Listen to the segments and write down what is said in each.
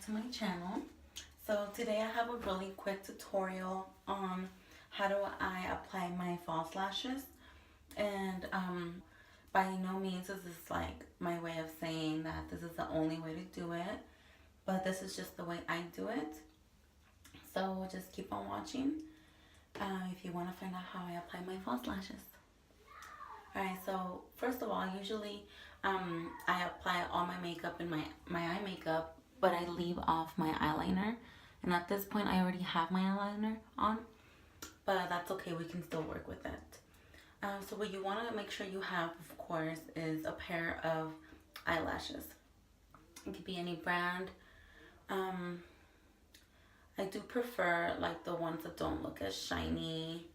to my channel. So today I have a really quick tutorial on how do I apply my false lashes. And by no means is this like my way of saying that this is the only way to do it, but this is just the way I do it. So just keep on watching if you want to find out how I apply my false lashes. Alright, so first of all, usually I apply all my makeup and my eye makeup, but I leave off my eyeliner. And at this point, I already have my eyeliner on, but that's okay. We can still work with it. So what you want to make sure you have, of course, is a pair of eyelashes. It could be any brand. I do prefer like the ones that don't look as shiny.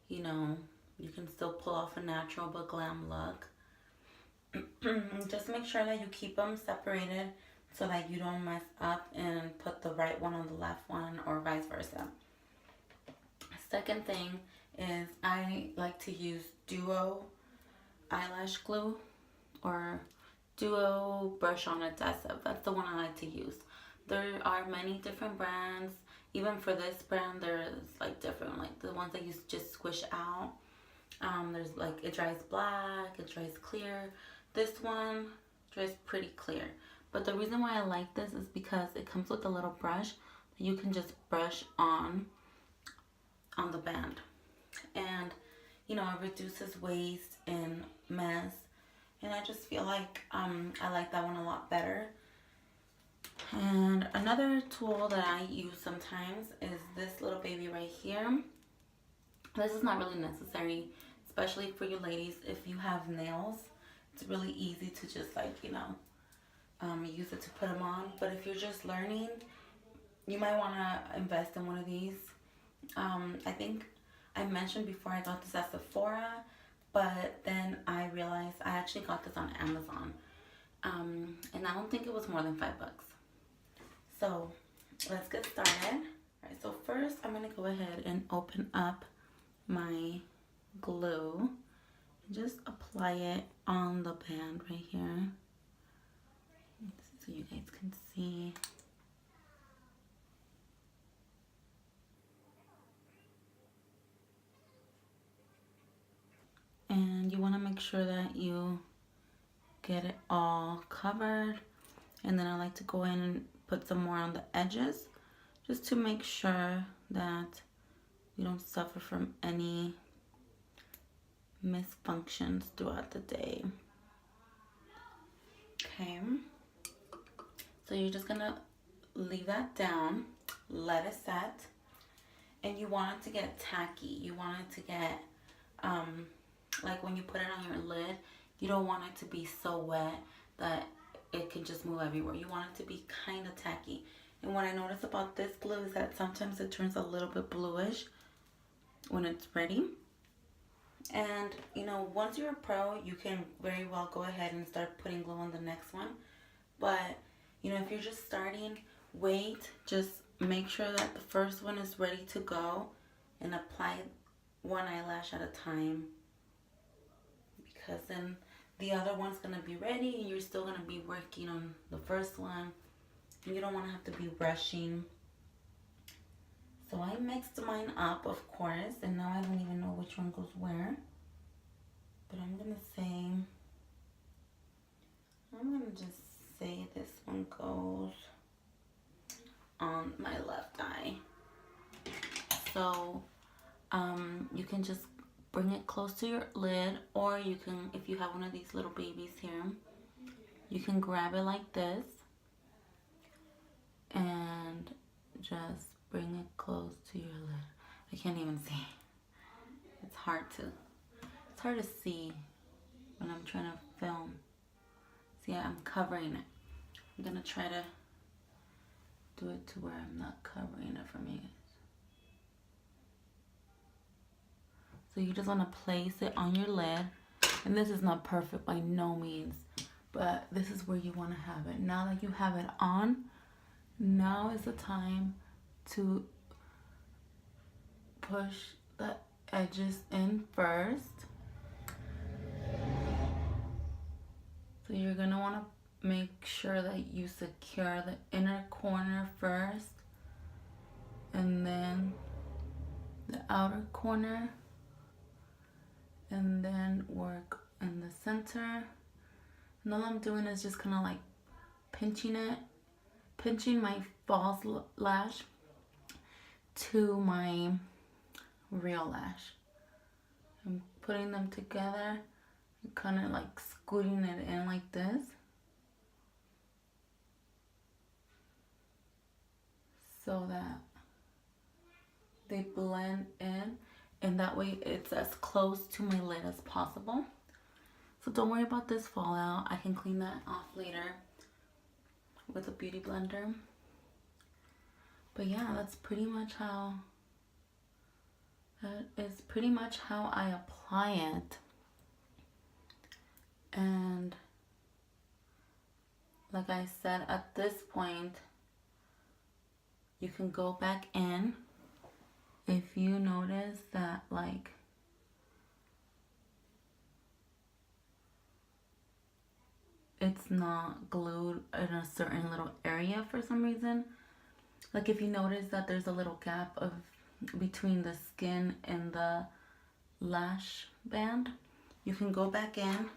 You know, you can still pull off a natural but glam look. Just make sure that you keep them separated so that you don't mess up and put the right one on the left one or vice versa. Second thing is I like to use Duo eyelash glue or Duo brush on adhesive. That's the one I like to use. There are many different brands. Even for this brand, there's like different, like the ones that you just squish out. There's like, it dries black, it dries clear. This one dries pretty clear. But the reason why I like this is because it comes with a little brush that you can just brush on the band. And, you know, it reduces waste and mess. And I just feel like I like that one a lot better. And another tool that I use sometimes is this little baby right here. This is not really necessary, especially for you ladies. If you have nails, it's really easy to just like, you know, use it to put them on. But if you're just learning, you might want to invest in one of these. I think I mentioned before I got this at Sephora, but then I realized I actually got this on Amazon. And I don't think it was more than $5. So let's get started. All right, so first I'm going to go ahead and open up my glue and just apply it on the band right here so you guys can see. And you want to make sure that you get it all covered, and then I like to go in and put some more on the edges just to make sure that you don't suffer from any misfunctions throughout the day. Okay, so you're just gonna leave that down, let it set, and you want it to get tacky. You want it to get like when you put it on your lid, you don't want it to be so wet that it can just move everywhere. You want it to be kind of tacky. And what I notice about this glue is that sometimes it turns a little bit bluish when it's ready. And, you know, once you're a pro, you can very well go ahead and start putting glue on the next one. But, you know, if you're just starting, wait. Just make sure that the first one is ready to go and apply one eyelash at a time. Because then the other one's going to be ready and you're still going to be working on the first one. And you don't want to have to be rushing. So I mixed mine up, of course, and now I don't even know which one goes where. But I'm going to just say this one goes on my left eye. So you can just bring it close to your lid, or you can, if you have one of these little babies here, you can grab it like this and just bring it close to your lid. I can't even see. It's hard to see when I'm trying to film. See, I'm covering it. I'm gonna try to do it to where I'm not covering it from you guys. So you just want to place it on your lid. And this is not perfect by no means, but this is where you want to have it. Now that you have it on, now is the time to push the edges in first. So you're going to want to make sure that you secure the inner corner first and then the outer corner, and then work in the center. And all I'm doing is just kind of like pinching my false lash to my real lash. I'm putting them together and kind of like scooting it in like this. So that they blend in, and that way it's as close to my lid as possible. So don't worry about this fallout. I can clean that off later with a beauty blender. But yeah, that's pretty much how I apply it. And like I said, at this point you can go back in if you notice that like it's not glued in a certain little area for some reason. Like if you notice that there's a little gap of between the skin and the lash band, you can go back in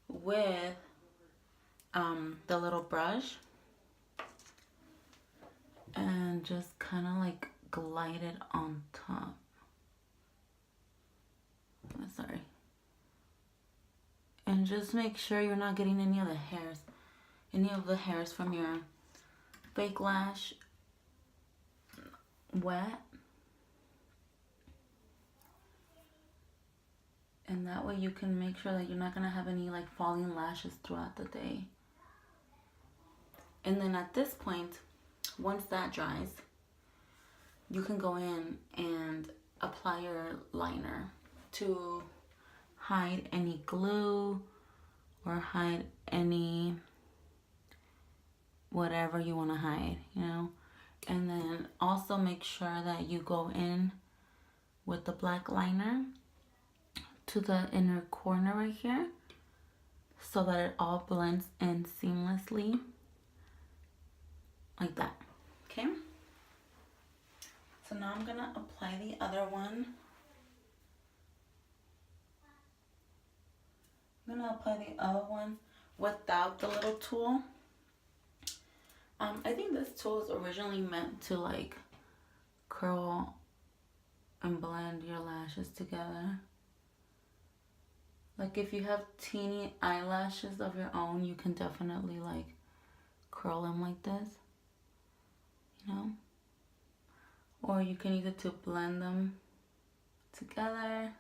with the little brush and just kind of like glide it on top. Sorry. And just make sure you're not getting any of the hairs from your fake lash wet. And that way you can make sure that you're not gonna have any like falling lashes throughout the day. And then at this point, once that dries, you can go in and apply your liner to hide any glue or hide any whatever you want to hide, you know. And then also make sure that you go in with the black liner to the inner corner right here so that it all blends in seamlessly like that. Okay, so now I'm gonna apply the other one. I'm gonna apply the other one without the little tool. I think this tool is originally meant to like curl and blend your lashes together. Like if you have teeny eyelashes of your own, you can definitely like curl them like this, you know? Or you can use it to blend them together.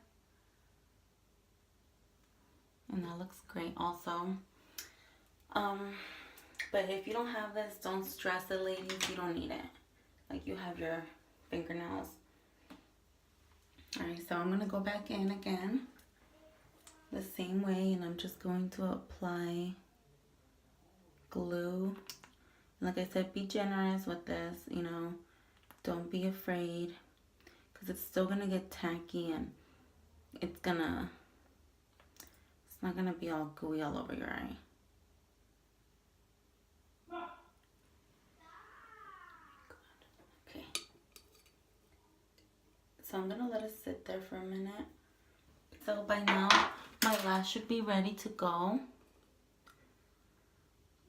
And that looks great also. But if you don't have this, don't stress it, ladies. You don't need it. Like you have your fingernails. Alright, so I'm going to go back in again the same way, and I'm just going to apply glue. Like I said, be generous with this, you know. Don't be afraid, because it's still going to get tacky and it's not going to be all gooey all over your eye. Okay. So I'm going to let it sit there for a minute. So by now, my lash should be ready to go.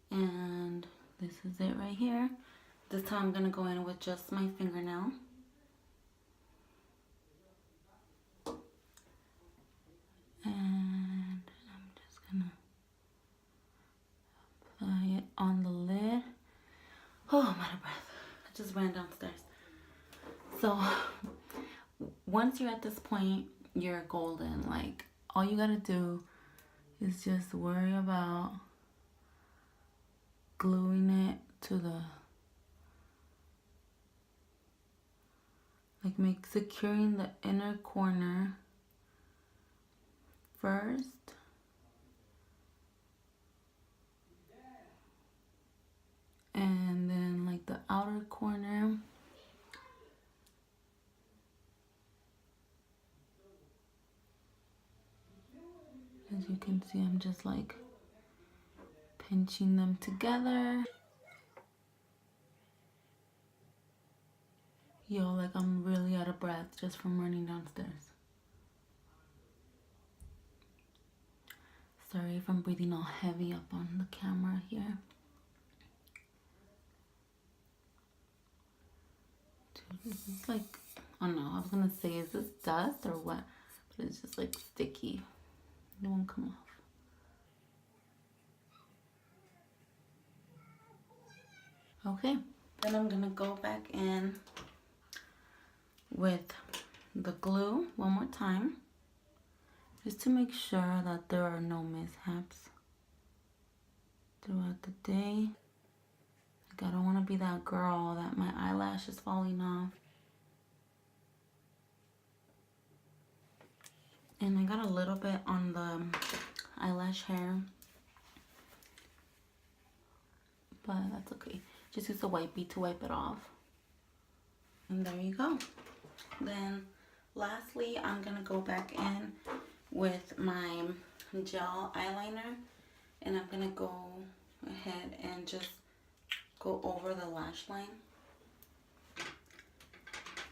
And this is it right here. This time I'm going to go in with just my fingernail. And I'm just going to apply it on the lid. Oh, I'm out of breath. I just ran downstairs. So once you're at this point, you're golden. Like all you gotta do is just worry about gluing it to the, like securing the inner corner first. And then like the outer corner. As you can see, I'm just like pinching them together. Yo, like I'm really out of breath just from running downstairs. Sorry if I'm breathing all heavy up on the camera here. Dude, this is like, I don't know, I was gonna say, is this dust or what? But it's just like sticky. It won't come off. Okay, then I'm gonna go back in with the glue one more time, just to make sure that there are no mishaps throughout the day. Like, I don't want to be that girl that my eyelash is falling off. And I got a little bit on the eyelash hair, but that's okay. Just use a wipey to wipe it off. And there you go. Then lastly, I'm gonna go back in with my gel eyeliner, and I'm gonna go ahead and just go over the lash line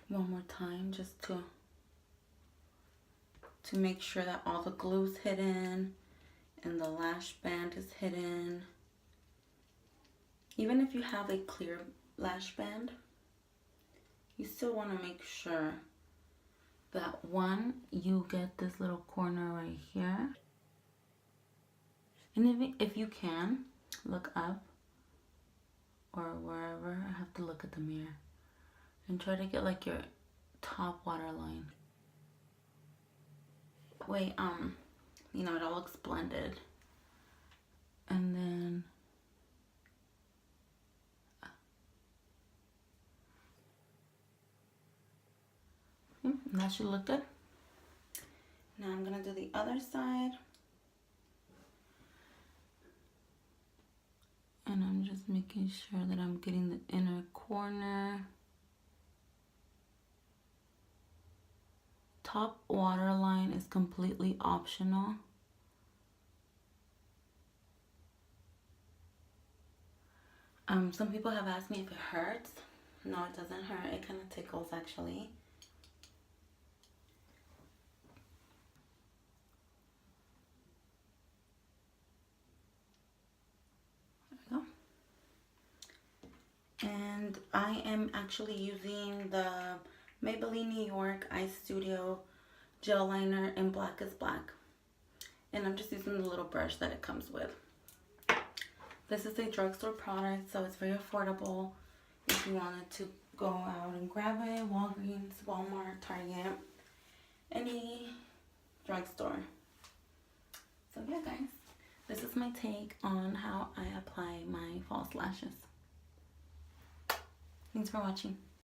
one more time, just to make sure that all the glue's hidden and the lash band is hidden. Even if you have a clear lash band, you still want to make sure that one, you get this little corner right here. And if you can, look up or wherever. I have to look at the mirror. And try to get like your top waterline. That way, you know, it all looks blended. And then that should look good. Now I'm gonna do the other side. And I'm just making sure that I'm getting the inner corner. Top waterline is completely optional. Some people have asked me if it hurts. No, it doesn't hurt. It kind of tickles actually. There we go. And I am actually using the Maybelline New York Eye Studio gel liner in Black is Black. And I'm just using the little brush that it comes with. This is a drugstore product, so it's very affordable if you wanted to go out and grab it. Walgreens, Walmart, Target, any drugstore. So yeah, guys, this is my take on how I apply my false lashes. Thanks for watching.